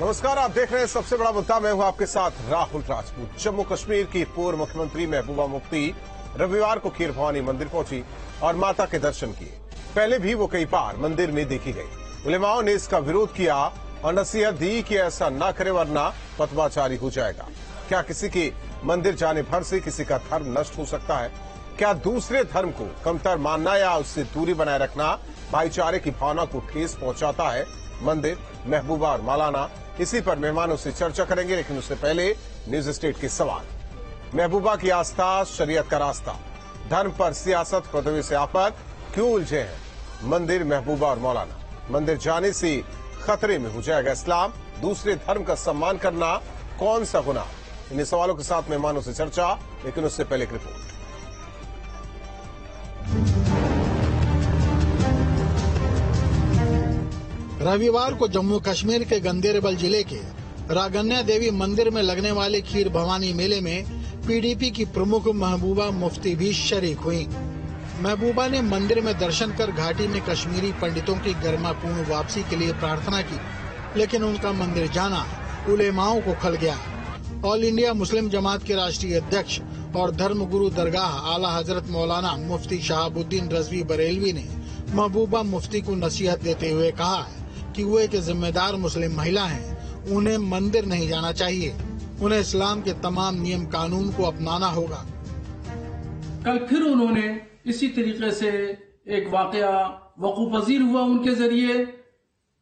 नमस्कार, आप देख रहे हैं सबसे बड़ा मुद्दा। मैं हूं आपके साथ राहुल राजपूत। जम्मू कश्मीर की पूर्व मुख्यमंत्री महबूबा मुफ्ती रविवार को खीर भवानी मंदिर पहुंची और माता के दर्शन किए। पहले भी वो कई बार मंदिर में देखी गई। उलेमाओं ने इसका विरोध किया और नसीहत दी कि ऐसा न करे वरना फतवा जारी हो जाएगा। क्या किसी के मंदिर जाने भर से किसी का धर्म नष्ट हो सकता है? क्या दूसरे धर्म को कमतर मानना या उससे दूरी बनाए रखना भाईचारे की भावना को ठेस पहुंचाता है? मंदिर, महबूबा और मौलाना, इसी पर मेहमानों से चर्चा करेंगे, लेकिन उससे पहले न्यूज स्टेट के सवाल। महबूबा की आस्था, शरीयत का रास्ता, धर्म पर सियासत, फतवे से आफत क्यों उलझे हैं? मंदिर, महबूबा और मौलाना, मंदिर जाने से खतरे में हो जाएगा इस्लाम? दूसरे धर्म का सम्मान करना कौन सा गुनाह? इन सवालों के साथ मेहमानों से चर्चा, लेकिन उससे पहले एक रिपोर्ट। रविवार को जम्मू कश्मीर के गंदेरबल जिले के रागन्या देवी मंदिर में लगने वाले खीर भवानी मेले में पीडीपी की प्रमुख महबूबा मुफ्ती भी शरीक हुई। महबूबा ने मंदिर में दर्शन कर घाटी में कश्मीरी पंडितों की गरिमापूर्ण वापसी के लिए प्रार्थना की, लेकिन उनका मंदिर जाना उलेमाओं को खल गया। ऑल इंडिया मुस्लिम जमात के राष्ट्रीय अध्यक्ष और धर्मगुरु दरगाह आला हजरत मौलाना मुफ्ती शहाबुद्दीन रजवी बरेलवी ने महबूबा मुफ्ती को नसीहत देते हुए कहा कि वो एक जिम्मेदार मुस्लिम महिला हैं, उन्हें मंदिर नहीं जाना चाहिए। उन्हें इस्लाम के तमाम नियम कानून को अपनाना होगा। कल फिर उन्होंने इसी तरीके से एक वाकया वकूफ-पजीर हुआ उनके जरिए,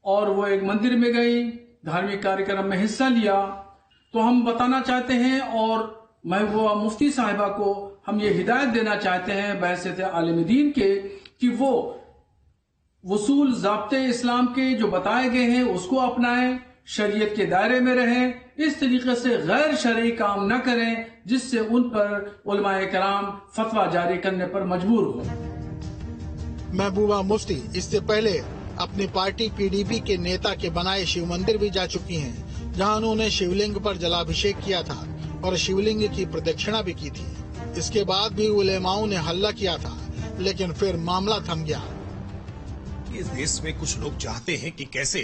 और वो एक मंदिर में गई, धार्मिक कार्यक्रम में हिस्सा लिया। तो हम बताना चाहते हैं और महबूबा मुफ्ती साहिबा को हम ये हिदायत देना चाहते हैं बहैसियत आलिम दीन के कि वो वसूल ज़ाब्ते इस्लाम के जो बताए गए हैं उसको अपनाएं, शरीयत के दायरे में रहें, इस तरीके से गैर शरई काम न करें जिससे उन पर उलमाए कराम फतवा जारी करने पर मजबूर हो। महबूबा मुफ्ती इससे पहले अपनी पार्टी पीडीपी के नेता के बनाए शिव मंदिर भी जा चुकी हैं, जहां उन्होंने शिवलिंग पर जलाभिषेक किया था और शिवलिंग की प्रदक्षिणा भी की थी। इसके बाद भी उलेमाओं ने हल्ला किया था, लेकिन फिर मामला थम गया। इस देश में कुछ लोग चाहते हैं कि कैसे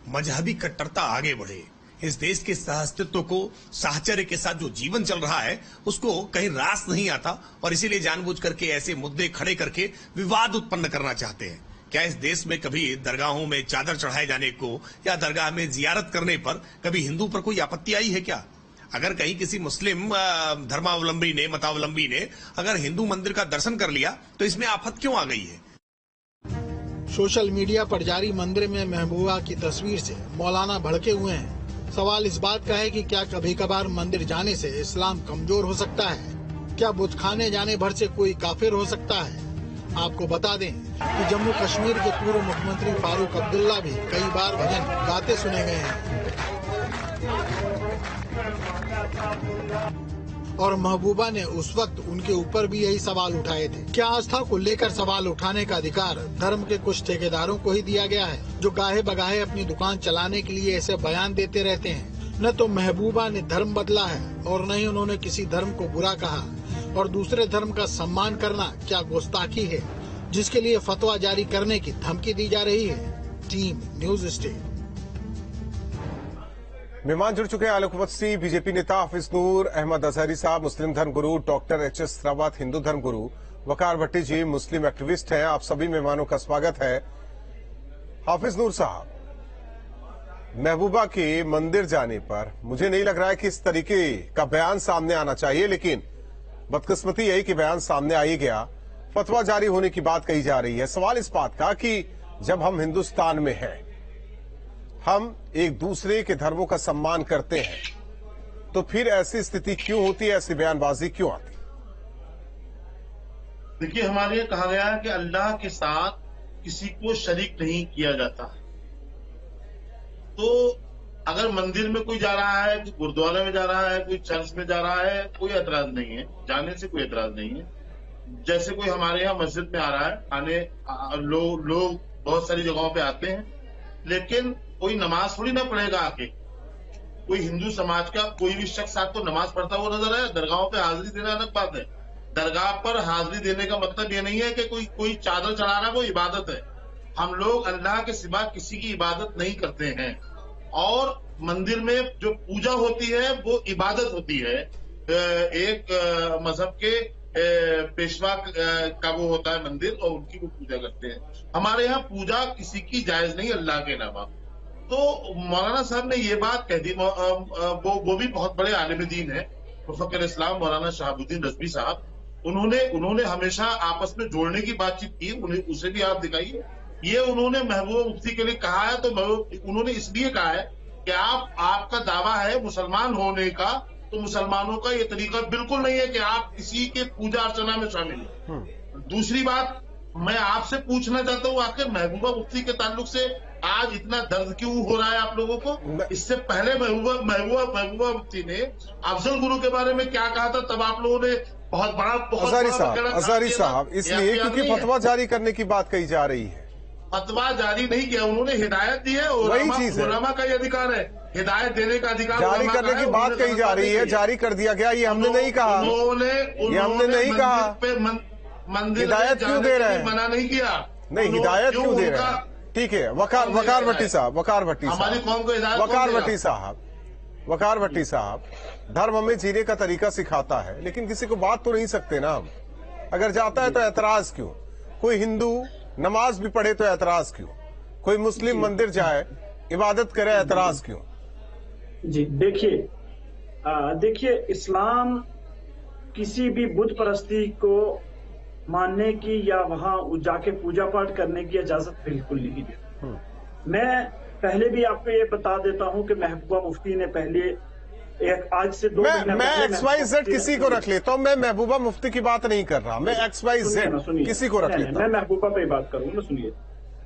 मजहबी कट्टरता आगे बढ़े। इस देश के सहअस्तित्व को, साहचर्य के साथ जो जीवन चल रहा है उसको कहीं रास नहीं आता, और इसीलिए जानबूझ करके ऐसे मुद्दे खड़े करके विवाद उत्पन्न करना चाहते हैं। क्या इस देश में कभी दरगाहों में चादर चढ़ाए जाने को या दरगाह में जियारत करने पर कभी हिंदू पर कोई आपत्ति आई है क्या? अगर कहीं किसी मुस्लिम धर्मावलंबी ने, मतावलंबी ने अगर हिंदू मंदिर का दर्शन कर लिया तो इसमें आफत क्यों आ गई है? सोशल मीडिया पर जारी मंदिर में महबूबा की तस्वीर से मौलाना भड़के हुए हैं। सवाल इस बात का है कि क्या कभी कभार मंदिर जाने से इस्लाम कमजोर हो सकता है? क्या बुतखाने जाने भर से कोई काफिर हो सकता है? आपको बता दें कि जम्मू कश्मीर के पूर्व मुख्यमंत्री फारूक अब्दुल्ला भी कई बार भजन गाते सुने गए हैं, और महबूबा ने उस वक्त उनके ऊपर भी यही सवाल उठाए थे। क्या आस्था को लेकर सवाल उठाने का अधिकार धर्म के कुछ ठेकेदारों को ही दिया गया है, जो गाहे बगाहे अपनी दुकान चलाने के लिए ऐसे बयान देते रहते हैं? न तो महबूबा ने धर्म बदला है और न ही उन्होंने किसी धर्म को बुरा कहा, और दूसरे धर्म का सम्मान करना क्या गुस्ताखी है जिसके लिए फतवा जारी करने की धमकी दी जा रही है? Team news state. मेहमान जुड़ चुके हैं आलोकवत से बीजेपी नेता हाफिज नूर अहमद अजहरी साहब, मुस्लिम धर्म गुरु डॉक्टर एच.एस. रावत, हिंदू धर्म गुरु वकार भट्टी जी, मुस्लिम एक्टिविस्ट हैं। आप सभी मेहमानों का स्वागत है। हाफिज नूर साहब, महबूबा के मंदिर जाने पर मुझे नहीं लग रहा है कि इस तरीके का बयान सामने आना चाहिए, लेकिन बदकिस्मती यही कि बयान सामने आ ही गया। फतवा जारी होने की बात कही जा रही है। सवाल इस बात का कि जब हम हिंदुस्तान में हैं, हम एक दूसरे के धर्मों का सम्मान करते हैं, तो फिर ऐसी स्थिति क्यों होती है, ऐसी बयानबाजी क्यों आती? देखिए, हमारे यहाँ कहा गया है कि अल्लाह के साथ किसी को शरीक नहीं किया जाता। तो अगर मंदिर में कोई जा रहा है, कोई गुरुद्वारे में जा रहा है, कोई चर्च में जा रहा है, कोई एतराज नहीं है, जाने से कोई एतराज नहीं है। जैसे कोई हमारे यहाँ मस्जिद में आ रहा है, आने लोग बहुत सारी जगहों पे आते हैं, लेकिन कोई नमाज थोड़ी ना पढ़ेगा आके। कोई हिंदू समाज का कोई भी शख्स आपको नमाज पढ़ता हुआ नजर आए, दरगाहों पे हाजिरी देना अलग बात है। दरगाह पर हाजिरी देने का मतलब ये नहीं है कि कोई चादर चढ़ाना वो इबादत है। हम लोग अल्लाह के सिवा किसी की इबादत नहीं करते हैं। और मंदिर में जो पूजा होती है वो इबादत होती है। एक मजहब के पेशवा का वो होता है मंदिर, और उनकी वो पूजा करते हैं। हमारे यहाँ पूजा किसी की जायज नहीं अल्लाह के अलावा। तो मौलाना साहब ने ये बात कह दी, वो भी बहुत बड़े आलिम दीन है, मुफक्किर इस्लाम मौलाना शहाबुद्दीन रज़वी साहब। उन्होंने हमेशा आपस में जोड़ने की बातचीत की, उसे भी आप दिखाइए। ये उन्होंने महबूबा मुफ्ती के लिए कहा है, तो उन्होंने इसलिए कहा है कि आपका दावा है मुसलमान होने का, तो मुसलमानों का ये तरीका बिल्कुल नहीं है कि आप किसी के पूजा अर्चना में शामिल हैं। दूसरी बात मैं आपसे पूछना चाहता हूँ, आखिर महबूबा मुफ्ती के ताल्लुक से आज इतना दर्द क्यों हो रहा है आप लोगों को? इससे पहले महबूबा मुफ्ती ने अफजल गुरु के बारे में क्या कहा था, तब आप लोगों ने बहुत अज़हरी साहब इसलिए क्योंकि फतवा जारी करने की बात कही जा रही है। फतवा जारी नहीं किया, उन्होंने हिदायत दी है, उलमा का ये अधिकार है, हिदायत देने का अधिकार जारी करने की बात कही जा रही है। जारी कर दिया गया, ये हमने नहीं कहा, ये हमने नहीं कहा। मंदिर हिदायत क्यों दे रहे हैं? मना नहीं किया, नहीं हिदायत क्यों दे रहे हैं? ठीक है, वकार भट्टी साहब, हमारी कौम को हिदायत, वकार भट्टी साहब धर्म में जीने का तरीका सिखाता है, लेकिन किसी को बात तो नहीं सकते ना हम। अगर जाता है तो एतराज क्यों? कोई हिंदू नमाज भी पढ़े तो एतराज क्यों? कोई मुस्लिम मंदिर जाए इबादत करे, एतराज क्यों? जी देखिए इस्लाम किसी भी बुत परस्ती को मानने की या वहां जाके पूजा पाठ करने की इजाजत बिल्कुल नहीं देता। मैं पहले भी आपको ये बता देता हूं कि महबूबा मुफ्ती ने पहले आज से 2 महीने मैं XYZ किसी को रख लेता हूं, मैं महबूबा मुफ्ती की बात नहीं कर रहा, मैं XYZ किसी को रख लेता हूं। मैं महबूबा पे बात करूंगा, सुनिए।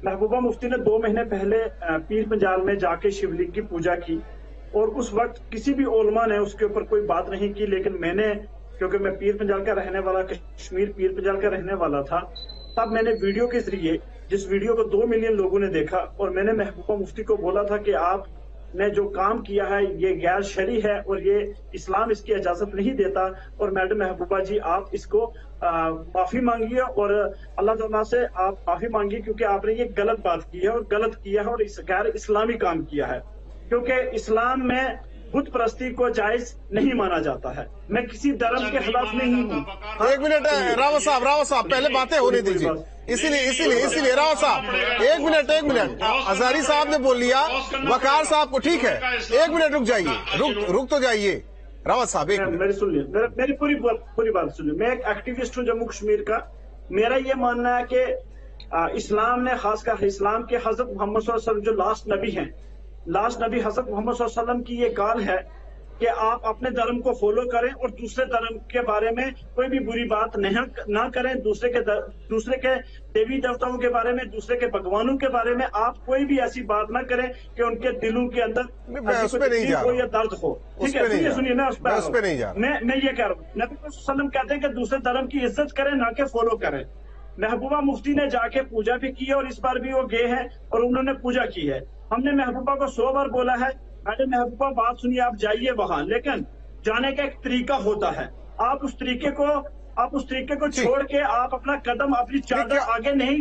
महबूबा मुफ्ती ने 2 महीने पहले पीर पंजाल में जाके शिवलिंग की पूजा की, और उस वक्त किसी भी उलमा ने उसके ऊपर कोई बात नहीं की, लेकिन मैंने, क्योंकि मैं पीर पंजाल का रहने वाला, कश्मीर पीर पंजाल का रहने वाला था, तब मैंने वीडियो के जरिए, जिस वीडियो को 2 मिलियन लोगों ने देखा, और मैंने महबूबा मुफ्ती को बोला था कि आपने जो काम किया है ये गैर शरी है और ये इस्लाम इसकी इजाजत नहीं देता, और मैडम महबूबा जी आप इसको माफी मांगिए और अल्लाह ताला से आप माफी मांगिए, क्योंकि आपने ये गलत बात की है और गलत किया है और इस गैर इस्लामी काम किया है, क्योंकि इस्लाम में बुत परस्ती को जायज नहीं माना जाता है। मैं किसी धर्म के खिलाफ नहीं हूँ। एक मिनट रावत साहब पहले बातें होने दीजिए। इसीलिए रावत साहब एक मिनट अज़हरी साहब ने बोल लिया, वकार साहब को, ठीक है, 1 मिनट रुक जाइए, रुक तो जाइए। रावत साहब एक मिनट मेरी सुनिए, मेरी पूरी बात सुनिए। मैं एक एक्टिविस्ट हूँ जम्मू कश्मीर का। मेरा ये मानना है कि इस्लाम ने, खासकर इस्लाम के हजरत मोहम्मद सल्लल्लाहु अलैहि वसल्लम जो लास्ट नबी हैं, लास्ट नबी हजरत मोहम्मद सल्लल्लाहु अलैहि वसल्लम की ये काल है कि आप अपने धर्म को फॉलो करें और दूसरे धर्म के बारे में कोई भी बुरी बात ना करें। दूसरे के देवी देवताओं के बारे में, दूसरे के भगवानों के बारे में आप कोई भी ऐसी बात ना करें कि उनके दिलों के अंदर हो या दर्द हो। ठीक है, सुनिए, मैं उस पर नहीं जा रहा। मैं ये कह रहा हूँ, नबी वसल्लम कहते हैं कि दूसरे धर्म की इज्जत करें, ना के फॉलो करें। महबूबा मुफ्ती ने जाके पूजा भी की है, और इस बार भी वो गए हैं और उन्होंने पूजा की है। हमने महबूबा को 100 बार बोला है, अरे महबूबा बात सुनिए, आप जाइए वहां, लेकिन जाने का एक तरीका होता है। आप उस तरीके को छोड़ के आप अपना कदम, अपनी चादर आगे नहीं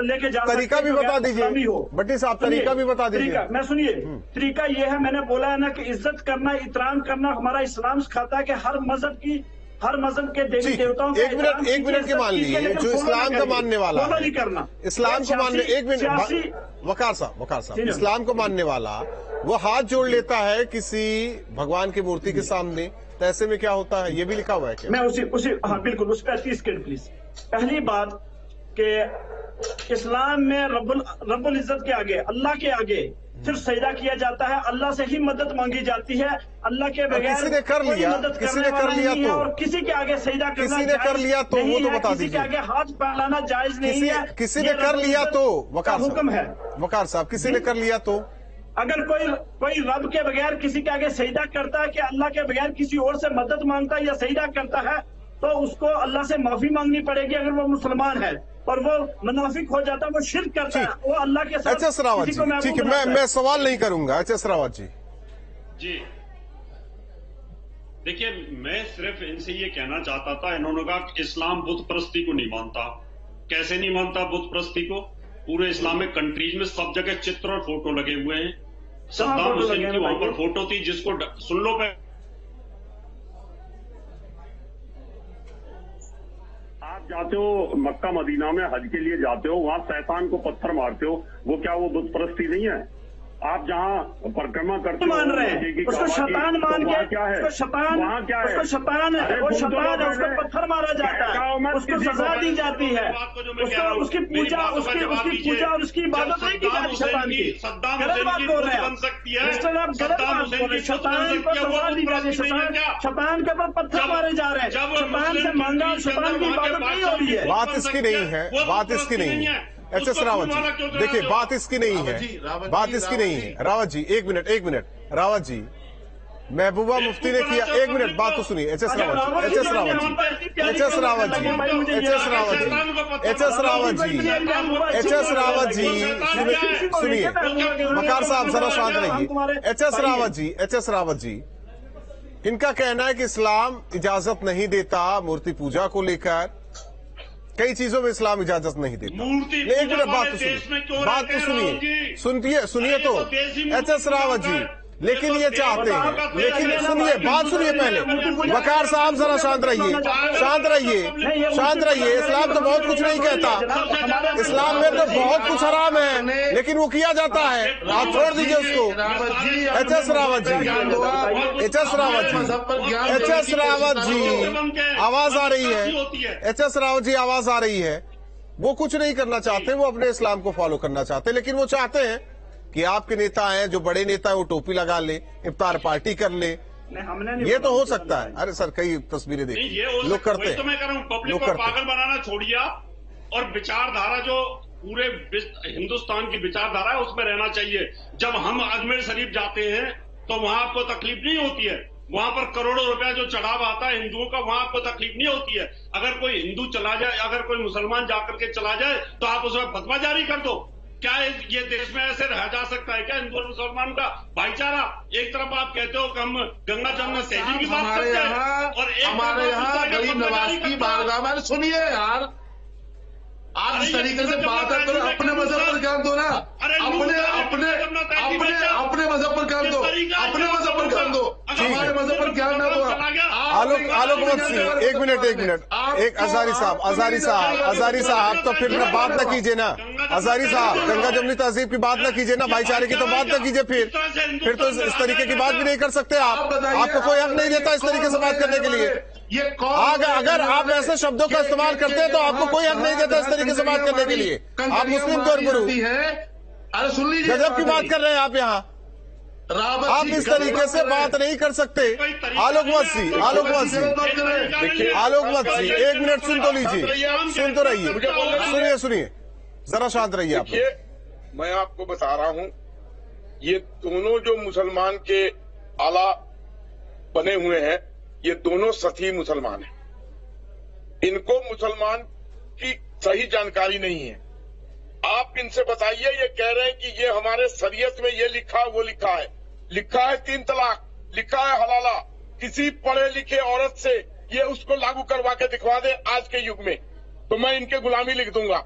लेके जा सकते। तरीका भी बता दीजिए भट्टी साहब, तरीका भी बता दीजिए। मैं सुनिए, तरीका ये है, मैंने बोला है ना कि इज्जत करना, इतराम करना हमारा इस्लाम सिखाता है कि हर मजहब के देवी देवताओं के। एक मिनट के मान लीजिए, जो इस्लाम का मानने वाला है, नहीं करना इस्लाम को मानने, एक मिनट वकार साहब, इस्लाम को मानने वाला वो हाथ जोड़ लेता है किसी भगवान की मूर्ति के सामने, तो ऐसे में क्या होता है? ये भी लिखा हुआ है क्या? मैं उसी हाँ बिल्कुल, उस पर 30 सेकंड प्लीज। पहली बात कि इस्लाम में रब्बुल इज्जत के आगे, अल्लाह के आगे सिर्फ सजदा किया जाता है, अल्लाह से ही मदद मांगी जाती है, अल्लाह के बगैर किसी ने कर लिया तो, और किसी के आगे सजदा करना, किसी ने कर लिया तो वो तो बता दीजिए। किसी के आगे हाथ फैलाना जायज नहीं है। किसी ने कर लिया तो हुक्म है, वकार साहब, किसी ने कर लिया तो, अगर कोई रब के बगैर किसी के आगे सजदा करता है, कि अल्लाह के बगैर किसी और से मदद मांगता है या सजदा करता है, तो उसको अल्लाह से माफी मांगनी पड़ेगी। अगर वो मुसलमान है और वो मुनाफिक हो जाता है, वो शिर्क करता है, वो अल्लाह के साथ। अच्छा रावत जी, ठीक है, मैं सवाल नहीं करूंगा। अच्छा रावत जी, देखिए, मैं सिर्फ इनसे ये कहना चाहता था, इन्होंने कहा कि इस्लाम बुत परस्ती को नहीं मानता। कैसे नहीं मानता बुत परस्ती को? पूरे इस्लामिक कंट्रीज में सब जगह चित्र और फोटो लगे हुए हैं, सद्दाम हुसैन की वहां पर फोटो थी, जिसको सुन लो पे आप जाते हो मक्का मदीना में हज के लिए जाते हो, वहां शैतान को पत्थर मारते हो, वो क्या वो बुत परस्ती नहीं है? आप जहाँ परिक्रमा करते हो मान रहे हैं उसको शैतान मान के, क्या है? उसको शैतान, वहाँ क्या है? उसको शैतान है, वो शैतान है, उसको पत्थर मारा जाता है, उसको सजा दी जाती है, उसकी पूजा और उसकी इबादत नहीं की जाती शैतान की। गलत बात बोल रहे हैं मिस्टर, आप गलत बात बोल रहे हैं। शैतान को सजा दी जाती है, शैतान के ऊपर पत्थर मारे जा रहे हैं, शैतान से मांगा, शैतान की इबादत नहीं हो रही है। बात इसकी नहीं है, बात इसकी नहीं है एचएस रावत जी। देखिए बात इसकी नहीं है, बात इसकी नहीं है। रावत जी एक मिनट रावत जी, महबूबा मुफ्ती ने किया, एक मिनट बात तो सुनिए। एचएस रावत जी सुनिए। वकार साहब जरा शांत रहिए। एचएस रावत जी इनका कहना है कि इस्लाम इजाजत नहीं देता मूर्ति पूजा को लेकर, कई चीजों में इस्लाम इजाजत नहीं देता। एक मिनट बात तो सुनिए, सुनिए तो एचएस रावत जी, लेकिन ये चाहते हैं, लेकिन सुनिए, बात सुनिए पहले। वकार साहब जरा शांत रहिए। इस्लाम तो बहुत कुछ नहीं कहता, इस्लाम में तो बहुत कुछ हराम है, लेकिन वो किया जाता है। आप छोड़ दीजिए उसको। एचएस रावत जी आवाज आ रही है, एचएस रावत जी आवाज आ रही है। वो कुछ नहीं करना चाहते, वो अपने इस्लाम को फॉलो करना चाहते, लेकिन वो चाहते हैं कि आपके नेता हैं, जो बड़े नेता है, वो टोपी लगा ले, इफ्तार पार्टी कर ले। ये तो हो सकता है। अरे सर कई तस्वीरें देखी लोग करते हैं। तो मैं कह रहा हूँ पब्लिक को पागल बनाना छोड़िए और विचारधारा जो पूरे हिंदुस्तान की विचारधारा है उसमें रहना चाहिए। जब हम अजमेर शरीफ जाते हैं तो वहां आपको तकलीफ नहीं होती है, वहां पर करोड़ों रुपया जो चढ़ावा आता है हिंदुओं का, वहां आपको तकलीफ नहीं होती है। अगर कोई हिंदू चला जाए, अगर कोई मुसलमान जाकर के चला जाए तो आप उसमें फतवा जारी कर दो। क्या ये देश में ऐसे रह जा सकता है क्या? हिंदू और मुसलमान का भाईचारा। एक तरफ आप कहते हो कि हम गंगा जमुना तहजीब की बात करते हैं और हमारे यहाँ गरीब नवाज की बारगाह में, सुनिए यार, आप इस तरीके से बात करो, अपने मजहब पर ज्ञान दो ना, अपने मजहब पर ज्ञान दो, हमारे मजहब पर ज्ञान ना दो। आलोक वत्सी एक मिनट एक अजारी साहब तो फिर बात ना कीजिए ना। अजारी साहब गंगा जमुनी तहजीब की बात ना कीजिए ना, भाईचारे की तो बात ना कीजिए। फिर तो इस तरीके की बात भी नहीं कर सकते आप। आपको कोई हक नहीं देता इस तरीके से बात करने के लिए। अगर आप ऐसे शब्दों का इस्तेमाल करते हैं तो आपको कोई हक नहीं देता इस तरीके से बात करने के लिए। आप मुस्लिम धर्मगुरु गजब की बात कर रहे हैं आप यहाँ। आप इस तरीके से बात नहीं कर सकते। आलोक वत्सी एक मिनट सुन तो लीजिए, सुन तो रहिए, सुनिए जरा शांत रहिए आप। मैं आपको बता रहा हूं, ये दोनों जो मुसलमान के आला बने हुए हैं, ये दोनों सती मुसलमान हैं। इनको मुसलमान की सही जानकारी नहीं है। आप इनसे बताइए, ये कह रहे हैं कि ये हमारे शरीयत में ये लिखा वो लिखा है 3 तलाक, लिखा है हलाला। किसी पढ़े लिखे औरत से ये उसको लागू करवा के दिखवा दे आज के युग में, तो मैं इनके गुलामी लिख दूंगा।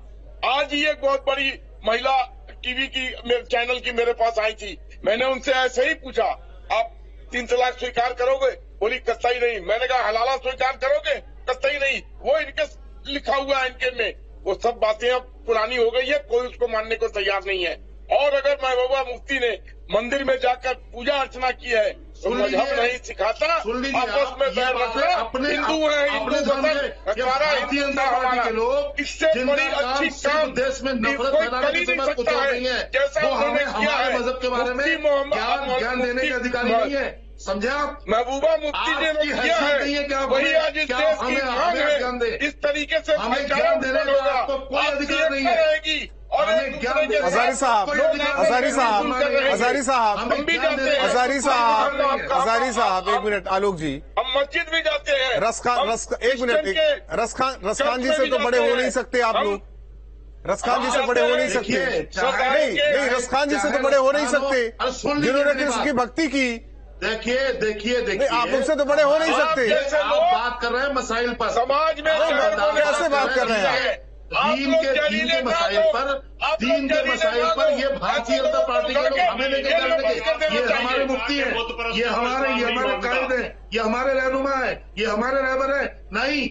आज ही एक बहुत बड़ी महिला टीवी की चैनल की मेरे पास आई थी, मैंने उनसे ऐसे ही पूछा, आप 3 तलाक स्वीकार करोगे? बोली कतई नहीं। मैंने कहा हलाला स्वीकार करोगे? कतई नहीं। वो इनके लिखा हुआ है इनके में। वो सब बातें अब पुरानी हो गई है, कोई उसको मानने को तैयार नहीं है। और अगर महबूबा मुफ्ती ने मंदिर में जाकर पूजा अर्चना की है तो मजहब नहीं सिखाता, आपस में बैर रखना। हिंदू है, हिंदू हमारा के लोग, इससे बड़ी अच्छी काम देश में नफरत फैलाने के बाद कुछ नहीं है। जैसा उन्होंने किया है मजहब के बारे में ज्ञान देने के अधिकारी नहीं है, समझे आप? महबूबा मुफ्ती ने किया है, वही आज इस देश की मांग है। इस तरीके से ज्ञान देने का आपको कोई अधिकार नहीं है। हजारी साहब एक मिनट। आलोक जी, हम मस्जिद भी जाते हैं। रसखान जी से तो बड़े हो नहीं सकते आप लोग। रसखान जी से बड़े हो नहीं सकते। नहीं रसखान जी से तो बड़े हो नहीं सकते जिन्होंने कृष्ण की भक्ति की। देखिए आप उनसे तो बड़े हो नहीं सकते। आप बात कर रहे हैं मसाइल पर, समाज में कैसे बात कर रहे हैं? दीन के मसाइल पर ये भारतीय जनता पार्टी के लोग हमें लेके चलेंगे। ये हमारे मुफ्ती है, ये हमारे कायद है, ये हमारे रहनुमा है, ये हमारे रहबर है। नहीं,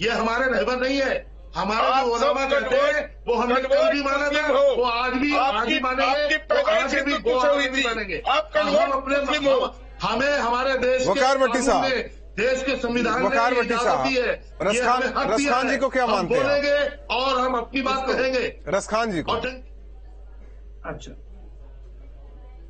ये हमारे रहबर नहीं है। हमारे जो उलमा कहते हैं वो हमने कल भी माना था, वो आज भी मानेंगे, वो आगे भी मानेंगे। हम अपने हमें हमारे देश के देश के संविधान में इजाजत दी है। रसखान जी को क्या मानते हैं? बोलेंगे और हम अपनी बात कहेंगे। रसखान जी को। अच्छा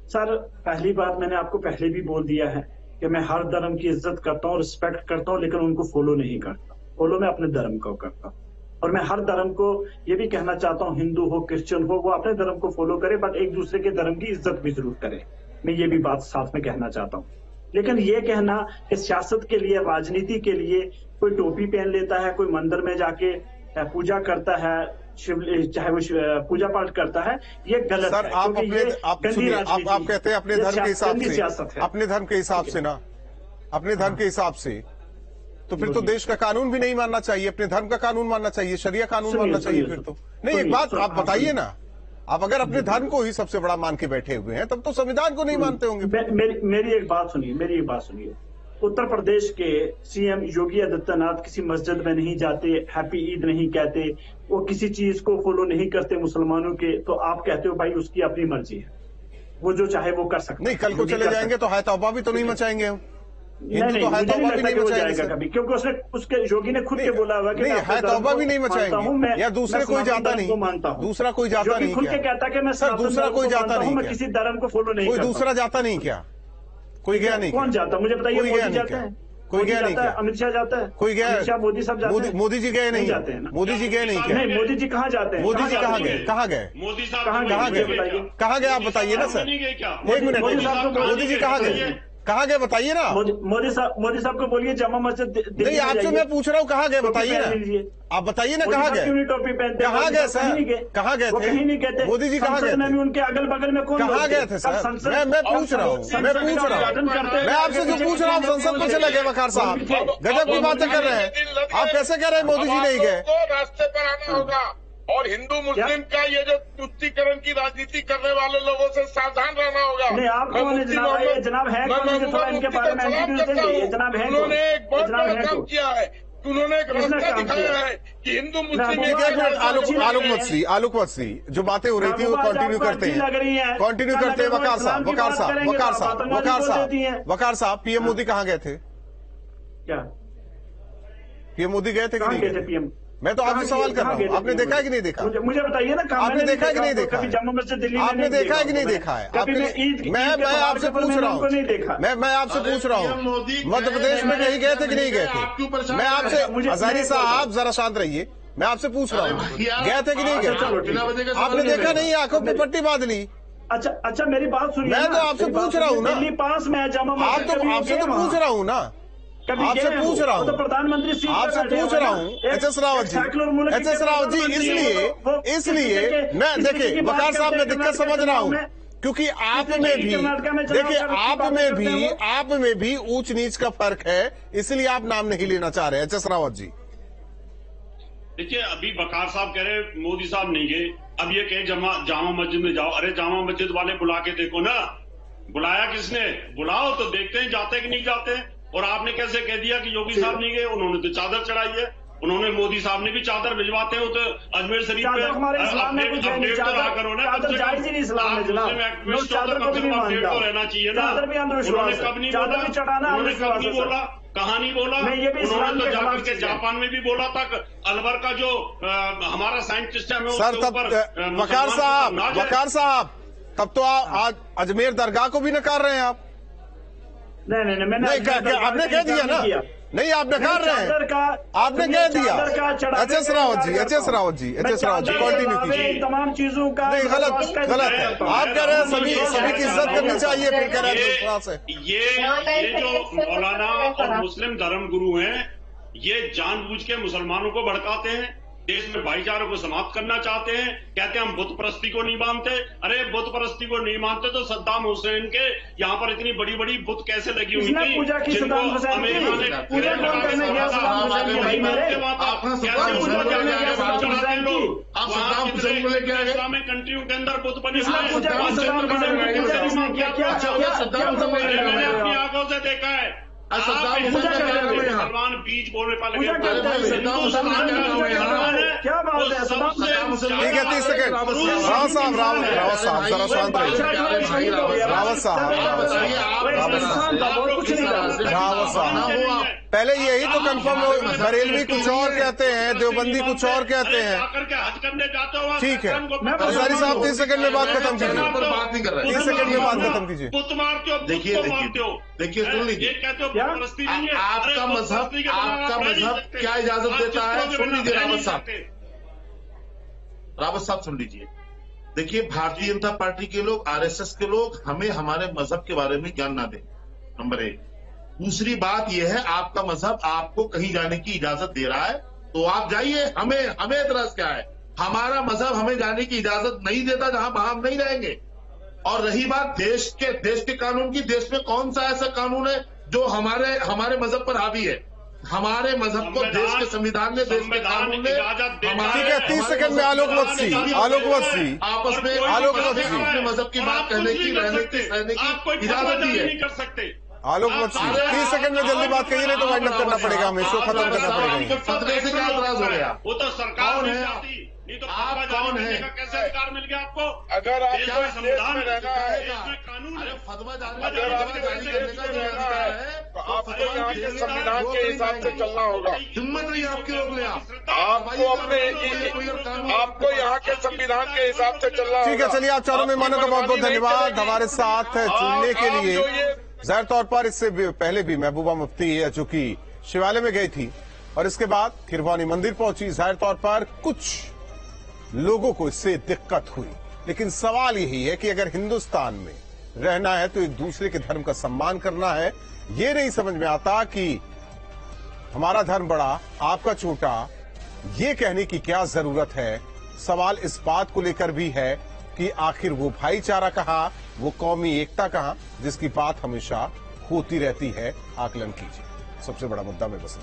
सर, पहली बात मैंने आपको पहले भी बोल दिया है कि मैं हर धर्म की इज्जत करता हूँ, रिस्पेक्ट करता हूँ, लेकिन उनको फॉलो नहीं करता। फॉलो मैं अपने धर्म को करता हूँ, और मैं हर धर्म को ये भी कहना चाहता हूँ, हिंदू हो क्रिश्चियन हो, वो अपने धर्म को फॉलो करे, बट एक दूसरे के धर्म की इज्जत भी जरूर करे। मैं ये भी बात साथ में कहना चाहता हूँ। लेकिन ये कहना कि सियासत के लिए, राजनीति के लिए कोई टोपी पहन लेता है, कोई मंदिर में जाके पूजा करता है, चाहे वो पूजा पाठ करता है, ये गलत सर, है। आप कहते हैं अपने धर्म के हिसाब से, अपने धर्म के हिसाब से ना, अपने धर्म के हिसाब से, तो फिर तो देश का कानून भी नहीं मानना चाहिए, अपने धर्म का कानून मानना चाहिए, शरिया कानून मानना चाहिए फिर तो। नहीं, एक बात आप बताइए ना, आप अगर अपने धर्म को ही सबसे बड़ा मान के बैठे हुए हैं, तब तो संविधान को नहीं मानते होंगे। मेरी एक बात सुनिए, उत्तर प्रदेश के सीएम योगी आदित्यनाथ किसी मस्जिद में नहीं जाते, हैप्पी ईद नहीं कहते, वो किसी चीज को फॉलो नहीं करते मुसलमानों के, तो आप कहते हो भाई उसकी अपनी मर्जी है, वो जो चाहे वो कर सकता है। नहीं, कल को चले जाएंगे तो हाय तौबा भी तो नहीं मचाएंगे हम। नहीं, मुझे नहीं लगता कि वो जाएगा कभी, क्योंकि उसके योगी ने खुद के बोला हुआ कि नहीं, है तौबा भी नहीं मचाएंगे, या दूसरे कोई जाता नहीं, दूसरा कोई जाता नहीं, खुद के कहता कि मैं सर दूसरा कोई जाता नहीं, मैं किसी धर्म को फॉलो नहीं कोई दूसरा जाता नहीं क्या? कोई गया नहीं? कौन जाता मुझे बताइए? मोदी जाता है, कोई गया नहीं क्या? अमित शाह जाता है, कोई गया? अमित शाह, मोदी सब जाते हैं? मोदी जी गए नहीं जाते हैं? मोदी जी गए नहीं क्या? नहीं, मोदी जी कहाँ जाते हैं? मोदी जी कहाँ गए? कहाँ गए? मोदी साहब कहाँ गए? कहाँ गए आप बताइए ना सर, एक मिनट। मोदी जी कहाँ गए? कहाँ गए बताइए ना। मोदी साहब को बोलिए जामा मस्जिद नहीं, आपसे मैं पूछ रहा हूँ कहाँ गए बताइए ना, आप बताइए ना कहाँ गए? टोपी पहनते, कहाँ गए सर? कहाँ गए थे? कहीं नहीं गए थे। मोदी जी कहाँ गए थे? उनके अगल बगल में कौन कहाँ गए थे सर? मैं पूछ रहा हूँ, मैं आपसे जो पूछ रहा हूँ, संसद में चले गए वकार साहब, गजब की बातें कर रहे हैं आप। कैसे कह रहे हैं मोदी जी नहीं गए? रास्ते पर आना होगा, और हिंदू मुस्लिम का ये जो तुष्टीकरण की राजनीति करने वाले लोगों से सावधान रहना होगा। नहीं, आप कौन है जनाब है कौन? थोड़ा इनके बारे में जनाब है, उन्होंने एक बहुत बड़ा काम किया है, उन्होंने एक रास्ता दिखाया है कि हिंदू मुस्लिम। आलोक मत सी जो बातें हो रही थी वो कंटिन्यू करते हैं, वकार साहब पीएम मोदी कहाँ गए थे? क्या पीएम मोदी गए थे कि नहीं गए? पीएम? मैं तो आपसे सवाल कर रहा हूँ, आपने देखा है कि नहीं देखा? मुझे बताइए ना, आपने देखा है कि नहीं देखा? जम्मू मस्जिद दिल्ली आपने देखा है कि नहीं देखा है? मैं आपसे पूछ रहा हूँ, मैं आपसे पूछ रहा हूँ, मध्य प्रदेश में कहीं गए थे कि नहीं गए थे? मैं आपसे, हजारी साहब जरा शांत रहिए, मैं आपसे पूछ रहा हूँ, गए थे कि नहीं गए? आपने देखा नहीं, आंखों पे पट्टी बांध ली। अच्छा मेरी बात सुनिए, मैं तो आपसे पूछ रहा हूँ ना, दिल्ली पास में है जामा मस्जिद, आपसे तो पूछ रहा हूँ ना, आपसे पूछ रहा हूँ, तो प्रधानमंत्री आपसे पूछ रहा हूँ। एच.एस. रावत जी, इसलिए मैं देखिए वकार साहब मैं दिक्कत समझ रहा हूँ, क्योंकि आप में भी देखिए, आप में भी ऊंच नीच का फर्क है, इसलिए आप नाम नहीं लेना चाह रहे। एच.एस. रावत जी देखिए, अभी वकार साहब कह रहे मोदी साहब नहीं गए, अब ये कहे जामा मस्जिद में जाओ। अरे जामा मस्जिद वाले बुला के देखो ना, बुलाया किसने? बुलाओ तो देखते हैं जाते कि नहीं जाते। और आपने कैसे कह दिया कि योगी साहब नहीं गए? उन्होंने तो चादर चढ़ाई है, उन्होंने मोदी साहब ने भी चादर भिजवाते हैं तो अजमेर शरीफ पे अपडेट तो रहा करो ना, कम से कम अपडेट तो रहना चाहिए ना। उन्होंने कब नहीं बोला, कहाँ नहीं बोला? उन्होंने तो जाकर के जापान में भी बोला था, अलवर का जो हमारा साइंस सिस्टम है सर, तब वकार साहब तब तो आज अजमेर दरगाह को भी नकार रहे हैं आप। नहीं, आपने कह दिया ना, नहीं आप नकार रहे हैं, आपने कह दिया। एच.एस. रावत जी कंटिन्यू कीजिए। तमाम चीजों का नहीं, गलत है, आप कह रहे हैं सभी की इज्जत करनी चाहिए, फिर कह रहे हैं ये जो मौलाना और मुस्लिम धर्म गुरु हैं, ये जानबूझ के मुसलमानों को भड़काते हैं। देश में भाईचारे को समाप्त करना चाहते हैं। कहते हैं हम बुत परस्ती को नहीं मानते। अरे बुत परस्ती को नहीं मानते तो सद्दाम हुसैन के यहाँ पर इतनी बड़ी बड़ी बुत कैसे लगी हुई थी? पूजा की सद्दाम हुसैन की पूजा कौन करने गया? सद्दाम हुसैन के भाई मेरे इस्लामिक कंट्रियों के अंदर बुत बने मैंने अपनी आंखों से देखा है। मुसलमान बीज बोलने पर लगे। क्या बात है? ठीक है, 30 सेकंड। रावत साहब जरा शांत रहिए। रावत साहब पहले यही तो कंफर्म हो। बरेलवी कुछ और कहते हैं, देवबंदी कुछ और कहते हैं। ठीक है, अंसारी साहब 30 सेकंड में बात खत्म कीजिए। 30 सेकंड में बात खत्म कीजिए। देखिए सुन लीजिए, आपका मजहब क्या इजाजत देता है? सुन लीजिए रावत साहब सुन लीजिए। देखिए, भारतीय जनता पार्टी के लोग, आरएसएस के लोग हमें हमारे मजहब के बारे में ज्ञान ना दें, नंबर 1। दूसरी बात यह है, आपका मजहब आपको कहीं जाने की इजाजत दे रहा है तो आप जाइए, हमें एतराज क्या है? हमारा मजहब हमें जाने की इजाजत नहीं देता जहां हम नहीं रहेंगे। और रही बात देश के कानून की, देश में कौन सा ऐसा कानून है जो हमारे मजहब पर हावी है? हमारे मजहब को देश के संविधान ने, देश के कानून ने, हमारे 30 सेकंड में आलोक वत्सी आपस में अपने मजहब की बात कहने की, रहने की, सहने की इजाजत दी है। आलोक वत्सी 30 सेकंड में जल्दी बात कहिए, नहीं तो वाइंड अप करना पड़ेगा, हमें शो खत्म करना पड़ेगा। फतवे से क्या एतराज हो गया? वो तो सरकार है, नहीं तो आप कौन है? कैसे अधिकार मिल गया आपको? अगर आपको देश में रहना है, कानून है, फतवा जारी अगर आपको देश में रहना है तो आपको यहाँ के संविधान के हिसाब से चलना होगा। हिम्मत नहीं आपकी रोक ले। आपको यहाँ के संविधान के हिसाब से चलना होगा। ठीक है, चलिए आप चारों मेहमानों का बहुत बहुत धन्यवाद हमारे साथ जुड़ने के लिए। जाहिर तौर पर इससे पहले भी महबूबा मुफ्ती जो कि शिवालय में गई थी और इसके बाद खीरभवानी मंदिर पहुंची, जाहिर तौर पर कुछ लोगों को इससे दिक्कत हुई। लेकिन सवाल यही है कि अगर हिंदुस्तान में रहना है तो एक दूसरे के धर्म का सम्मान करना है। ये नहीं समझ में आता कि हमारा धर्म बड़ा, आपका छोटा, ये कहने की क्या जरूरत है। सवाल इस बात को लेकर भी है कि आखिर वो भाईचारा कहाँ, वो कौमी एकता कहाँ, जिसकी बात हमेशा होती रहती है। आकलन कीजिए। सबसे बड़ा मुद्दा में बस